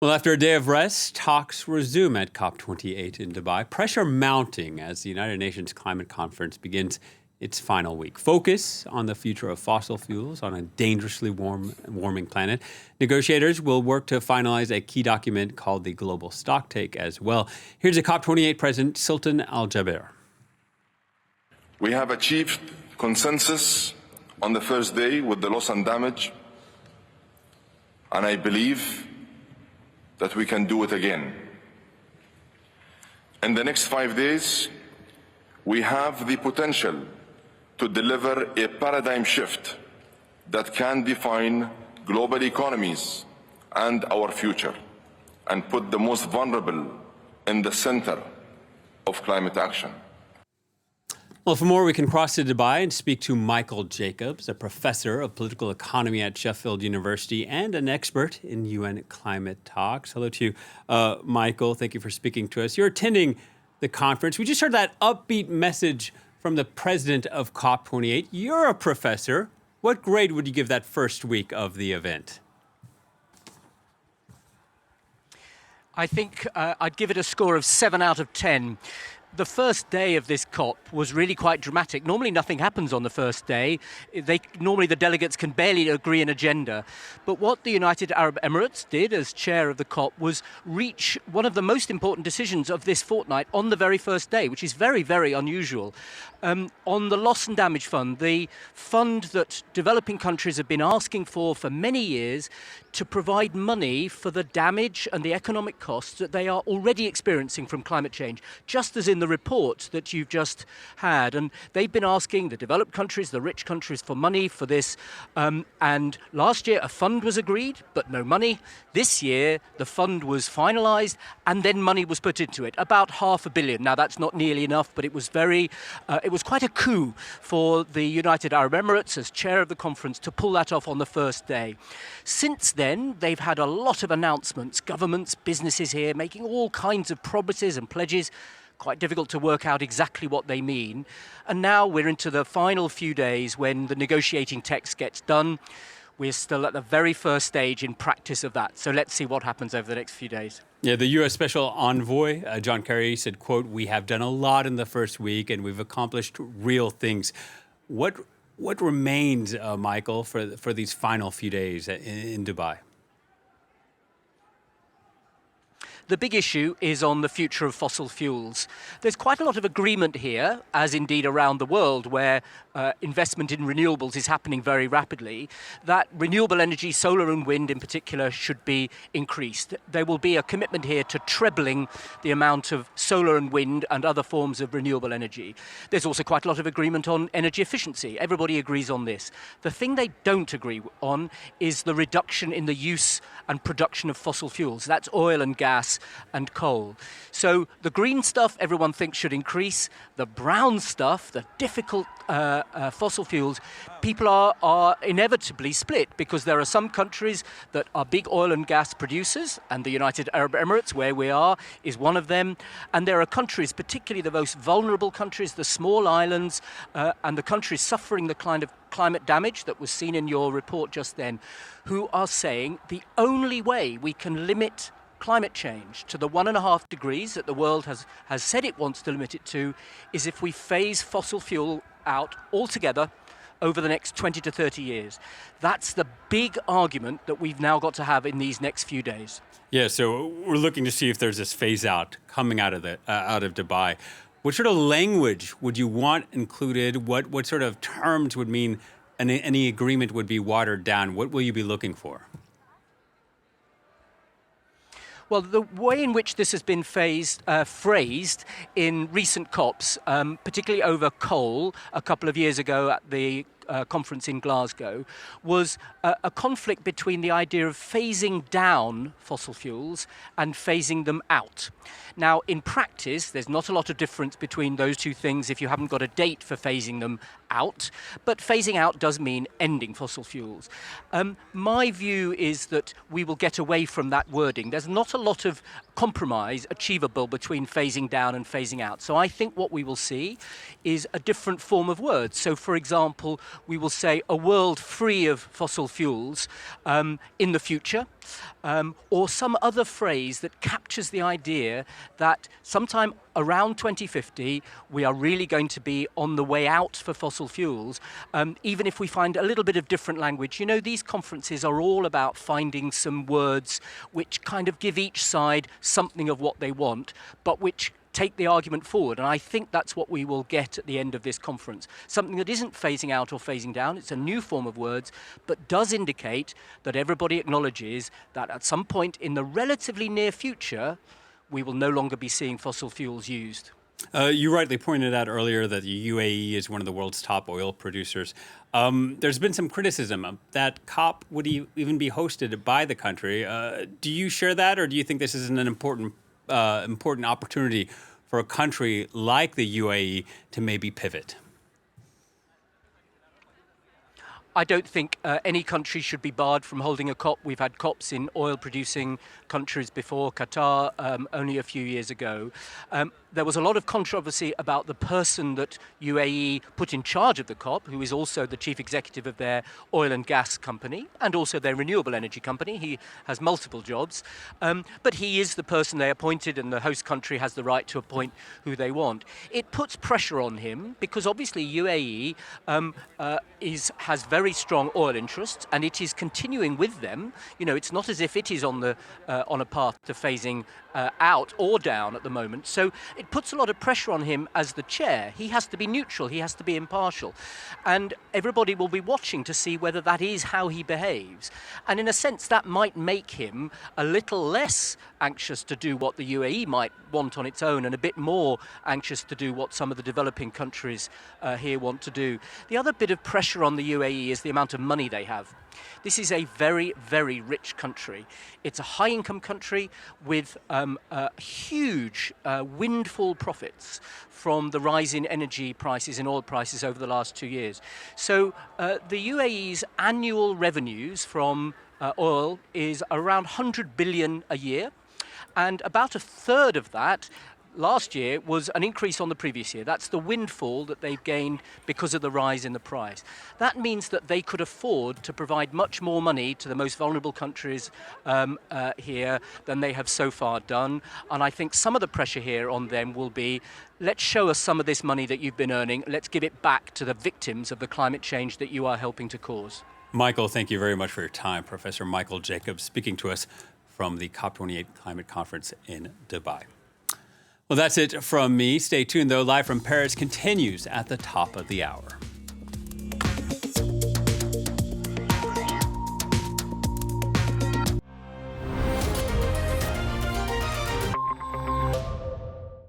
Well, after a day of rest, talks resume at COP28 in Dubai. Pressure mounting as the United Nations Climate Conference begins its final week. Focus on the future of fossil fuels on a dangerously warming planet. Negotiators will work to finalize a key document called the Global Stocktake as well. Here's a COP28 President, Sultan Al Jaber. We have achieved consensus on the first day with the loss and damage, and I believe that we can do it again. In the next 5 days, we have the potential to deliver a paradigm shift that can define global economies and our future, and put the most vulnerable in the center of climate action. Well, for more, we can cross to Dubai and speak to Michael Jacobs, a professor of political economy at Sheffield University and an expert in UN climate talks. Hello to you, Michael. Thank you for speaking to us. You're attending the conference. We just heard that upbeat message from the president of COP28. You're a professor. What grade would you give that first week of the event? I think I'd give it a score of 7 out of 10. The first day of this COP was really quite dramatic. Normally nothing happens on the first day. Normally the delegates can barely agree an agenda. But what the United Arab Emirates did as chair of the COP was reach one of the most important decisions of this fortnight on the very first day, which is very, very unusual. On the loss and damage fund, the fund that developing countries have been asking for many years to provide money for the damage and the economic costs that they are already experiencing from climate change, just as in the report that you've just had. And they've been asking the developed countries, the rich countries, for money for this. And last year a fund was agreed, but no money. This year the fund was finalised and then money was put into it, about $500 million. Now that's not nearly enough, but it was quite a coup for the United Arab Emirates as chair of the conference to pull that off on the first day. Since then, they've had a lot of announcements, governments, businesses here making all kinds of promises and pledges. Quite difficult to work out exactly what they mean. And now we're into the final few days when the negotiating text gets done. We're still at the very first stage in practice of that. So let's see what happens over the next few days. Yeah, the U.S. Special Envoy, John Kerry, said, quote, "We have done a lot in the first week and we've accomplished real things." What remains, Michael, for these final few days in Dubai? The big issue is on the future of fossil fuels. There's quite a lot of agreement here, as indeed around the world, where investment in renewables is happening very rapidly, that renewable energy, solar and wind in particular, should be increased. There will be a commitment here to trebling the amount of solar and wind and other forms of renewable energy. There's also quite a lot of agreement on energy efficiency. Everybody agrees on this. The thing they don't agree on is the reduction in the use and production of fossil fuels. That's oil and gas and coal. So the green stuff everyone thinks should increase. The brown stuff, the difficult fossil fuels, people are inevitably split because there are some countries that are big oil and gas producers, and the United Arab Emirates, where we are, is one of them. And there are countries, particularly the most vulnerable countries, the small islands, and the countries suffering the kind of climate damage that was seen in your report just then, who are saying the only way we can limit climate change to the 1.5 degrees that the world has said it wants to limit it to is if we phase fossil fuel out altogether over the next 20 to 30 years. That's the big argument that we've now got to have in these next few days. Yeah, so we're looking to see if there's this phase out coming out of Dubai. What sort of language would you want included? What sort of terms would mean any agreement would be watered down? What will you be looking for? Well, the way in which this has been phrased in recent COPs, particularly over coal a couple of years ago at the conference in Glasgow, was a conflict between the idea of phasing down fossil fuels and phasing them out. Now, in practice, there's not a lot of difference between those two things if you haven't got a date for phasing them out, but phasing out does mean ending fossil fuels. My view is that we will get away from that wording. There's not a lot of compromise achievable between phasing down and phasing out. So I think what we will see is a different form of words. So, for example, we will say a world free of fossil fuels in the future, or some other phrase that captures the idea that sometime around 2050 we are really going to be on the way out for fossil fuels, even if we find a little bit of different language. You know, these conferences are all about finding some words which kind of give each side something of what they want, but which take the argument forward. And I think that's what we will get at the end of this conference. Something that isn't phasing out or phasing down. It's a new form of words, but does indicate that everybody acknowledges that at some point in the relatively near future, we will no longer be seeing fossil fuels used. You rightly pointed out earlier that the UAE is one of the world's top oil producers. There's been some criticism that COP would even be hosted by the country. Do you share that, or do you think this is an important opportunity for a country like the UAE to maybe pivot? I don't think any country should be barred from holding a COP. We've had COPs in oil-producing countries before, Qatar only a few years ago. There was a lot of controversy about the person that UAE put in charge of the COP, who is also the chief executive of their oil and gas company and also their renewable energy company. He has multiple jobs, but he is the person they appointed, and the host country has the right to appoint who they want. It puts pressure on him because obviously UAE has very strong oil interests, and it is continuing with them. You know, it's not as if it is on a path to phasing out or down at the moment. So it puts a lot of pressure on him as the chair. He has to be neutral, he has to be impartial. And everybody will be watching to see whether that is how he behaves. And in a sense, that might make him a little less anxious to do what the UAE might want on its own, and a bit more anxious to do what some of the developing countries here want to do. The other bit of pressure on the UAE is the amount of money they have. This is a very, very rich country. It's a high-income country with huge windfall profits from the rise in energy prices and oil prices over the last 2 years. So the UAE's annual revenues from oil is around 100 billion a year, and about a third of that last year was an increase on the previous year. That's the windfall that they've gained because of the rise in the price. That means that they could afford to provide much more money to the most vulnerable countries here than they have so far done. And I think some of the pressure here on them will be, let's show us some of this money that you've been earning. Let's give it back to the victims of the climate change that you are helping to cause. Michael, thank you very much for your time. Professor Michael Jacobs speaking to us from the COP28 Climate Conference in Dubai. Well, that's it from me. Stay tuned, though. Live from Paris continues at the top of the hour.